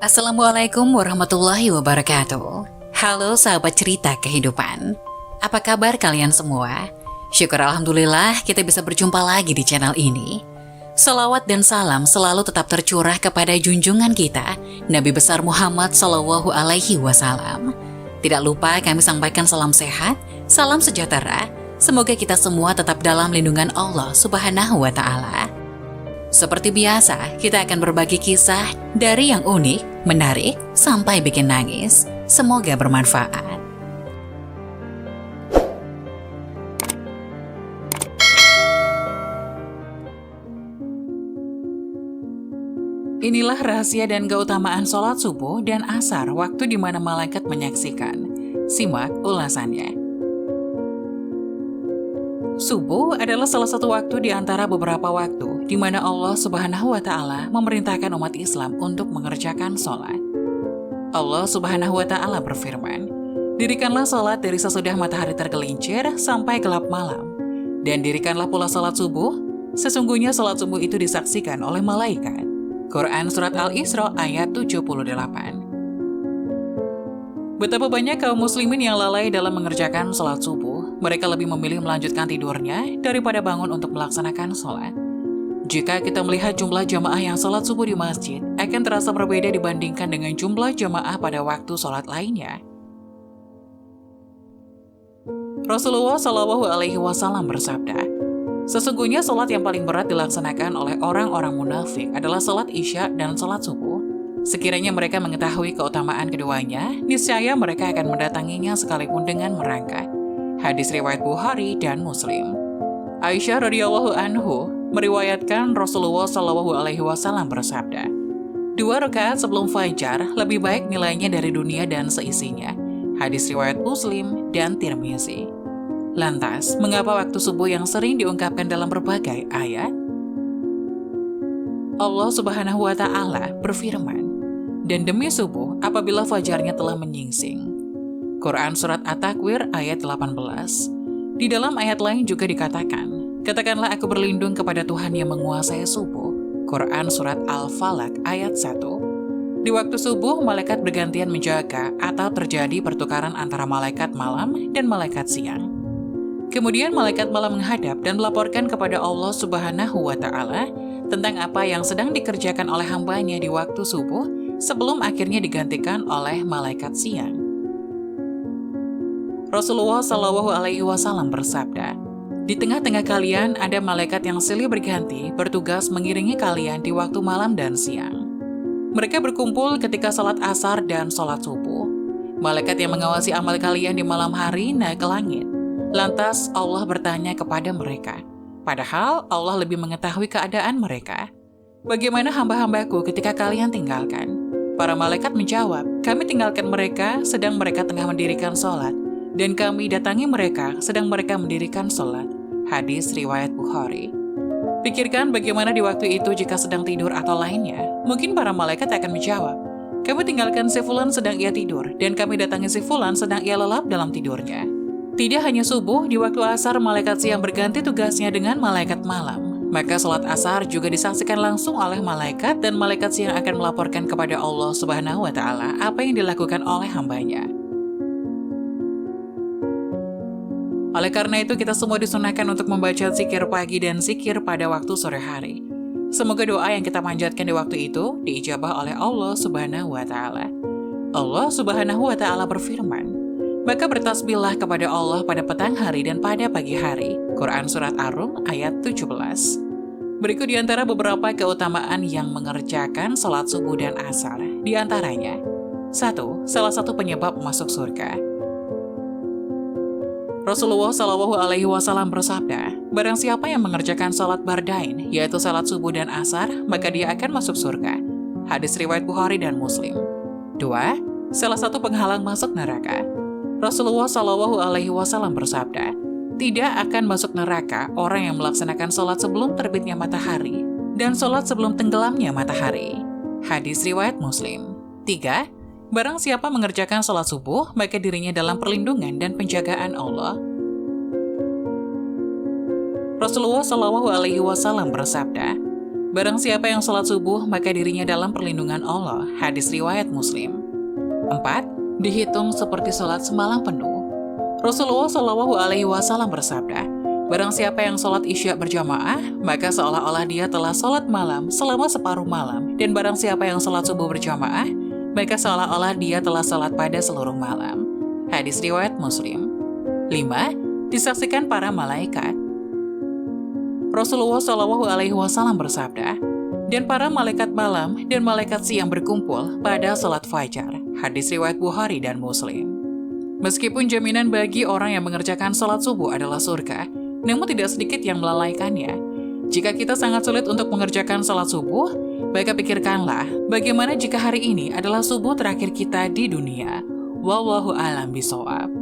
Assalamualaikum warahmatullahi wabarakatuh. Halo sahabat cerita kehidupan. Apa kabar kalian semua? Syukur alhamdulillah kita bisa berjumpa lagi di channel ini. Salawat dan salam selalu tetap tercurah kepada junjungan kita, Nabi besar Muhammad SAW. Tidak lupa kami sampaikan salam sehat, salam sejahtera. Semoga kita semua tetap dalam lindungan Allah Subhanahu wa Ta'ala. Seperti biasa, kita akan berbagi kisah dari yang unik, menarik, sampai bikin nangis. Semoga bermanfaat. Inilah rahasia dan keutamaan sholat subuh dan asar waktu di mana malaikat menyaksikan. Simak ulasannya. Subuh adalah salah satu waktu di antara beberapa waktu di mana Allah Subhanahu wa Ta'ala memerintahkan umat Islam untuk mengerjakan sholat. Allah Subhanahu wa Ta'ala berfirman, "Dirikanlah sholat dari sesudah matahari tergelincir sampai gelap malam, dan dirikanlah pula sholat subuh, sesungguhnya sholat subuh itu disaksikan oleh malaikat." Quran Surat Al-Isra ayat 78. Betapa banyak kaum muslimin yang lalai dalam mengerjakan sholat subuh. Mereka lebih memilih melanjutkan tidurnya daripada bangun untuk melaksanakan sholat. Jika kita melihat jumlah jamaah yang sholat subuh di masjid, akan terasa berbeda dibandingkan dengan jumlah jamaah pada waktu sholat lainnya. Rasulullah SAW bersabda, "Sesungguhnya sholat yang paling berat dilaksanakan oleh orang-orang munafik adalah sholat isya dan sholat subuh. Sekiranya mereka mengetahui keutamaan keduanya, niscaya mereka akan mendatanginya sekalipun dengan merangkak." Hadis riwayat Bukhari dan Muslim. Aisyah radhiyallahu anhu meriwayatkan Rasulullah SAW bersabda, "2 rakaat sebelum fajar lebih baik nilainya dari dunia dan seisinya." Hadis riwayat Muslim dan Tirmizi. Lantas, mengapa waktu subuh yang sering diungkapkan dalam berbagai ayat? Allah Subhanahu wa Ta'ala berfirman, "Dan demi subuh apabila fajarnya telah menyingsing." Quran Surat At-Takwir ayat 18. Di dalam ayat lain juga dikatakan, "Katakanlah aku berlindung kepada Tuhan yang menguasai subuh." Quran Surat Al-Falaq ayat 1. Di waktu subuh, malaikat bergantian menjaga atau terjadi pertukaran antara malaikat malam dan malaikat siang. Kemudian malaikat malam menghadap dan melaporkan kepada Allah Subhanahu wa Ta'ala tentang apa yang sedang dikerjakan oleh hambanya di waktu subuh sebelum akhirnya digantikan oleh malaikat siang. Rasulullah SAW bersabda, "Di tengah-tengah kalian ada malaikat yang silih berganti bertugas mengiringi kalian di waktu malam dan siang. Mereka berkumpul ketika salat asar dan salat subuh. Malaikat yang mengawasi amal kalian di malam hari naik ke langit. Lantas Allah bertanya kepada mereka, padahal Allah lebih mengetahui keadaan mereka, 'Bagaimana hamba-hambaku ketika kalian tinggalkan?' Para malaikat menjawab, 'Kami tinggalkan mereka sedang mereka tengah mendirikan sholat, dan kami datangi mereka sedang mereka mendirikan sholat." Hadis riwayat Bukhari. Pikirkan bagaimana di waktu itu jika sedang tidur atau lainnya. Mungkin para malaikat akan menjawab, "Kami tinggalkan si fulan sedang ia tidur, dan kami datangi si fulan sedang ia lelap dalam tidurnya." Tidak hanya subuh, di waktu asar malaikat siang berganti tugasnya dengan malaikat malam. Maka sholat asar juga disaksikan langsung oleh malaikat, dan malaikat siang akan melaporkan kepada Allah Subhanahu wa Ta'ala apa yang dilakukan oleh hambanya. Oleh karena itu, kita semua disunahkan untuk membaca zikir pagi dan zikir pada waktu sore hari. Semoga doa yang kita panjatkan di waktu itu diijabah oleh Allah Subhanahu wa Ta'ala. Allah Subhanahu wa Ta'ala berfirman, "Maka bertasbihlah kepada Allah pada petang hari dan pada pagi hari." Quran Surat Ar-Rum ayat 17. Berikut di antara beberapa keutamaan yang mengerjakan sholat subuh dan asar. Di antaranya, 1. Salah satu penyebab masuk surga. Rasulullah SAW bersabda, "Barang siapa yang mengerjakan sholat bardain, yaitu sholat subuh dan asar, maka dia akan masuk surga." Hadis riwayat Bukhari dan Muslim. 2. Salah satu penghalang masuk neraka. Rasulullah SAW bersabda, "Tidak akan masuk neraka orang yang melaksanakan sholat sebelum terbitnya matahari dan sholat sebelum tenggelamnya matahari." Hadis riwayat Muslim. 3. Barang siapa mengerjakan sholat subuh, maka dirinya dalam perlindungan dan penjagaan Allah. Rasulullah SAW bersabda, Barang siapa yang sholat subuh, maka dirinya dalam perlindungan Allah. Hadis riwayat Muslim. 4. Dihitung seperti sholat semalam penuh. Rasulullah Shallallahu Alaihi Wasallam bersabda, barang siapa yang sholat isya berjamaah, maka seolah-olah dia telah sholat malam selama separuh malam. Dan barang siapa yang sholat subuh berjamaah, maka seolah-olah dia telah sholat pada seluruh malam. Hadis riwayat Muslim. 5. Disaksikan para malaikat. Rasulullah Shallallahu Alaihi Wasallam bersabda, dan para malaikat malam dan malaikat siang berkumpul pada salat fajar. Hadis riwayat Bukhari dan Muslim. Meskipun jaminan bagi orang yang mengerjakan salat subuh adalah surga, namun tidak sedikit yang melalaikannya. Jika kita sangat sulit untuk mengerjakan salat subuh, maka pikirkanlah bagaimana jika hari ini adalah subuh terakhir kita di dunia. Wallahu a'lam bishawab.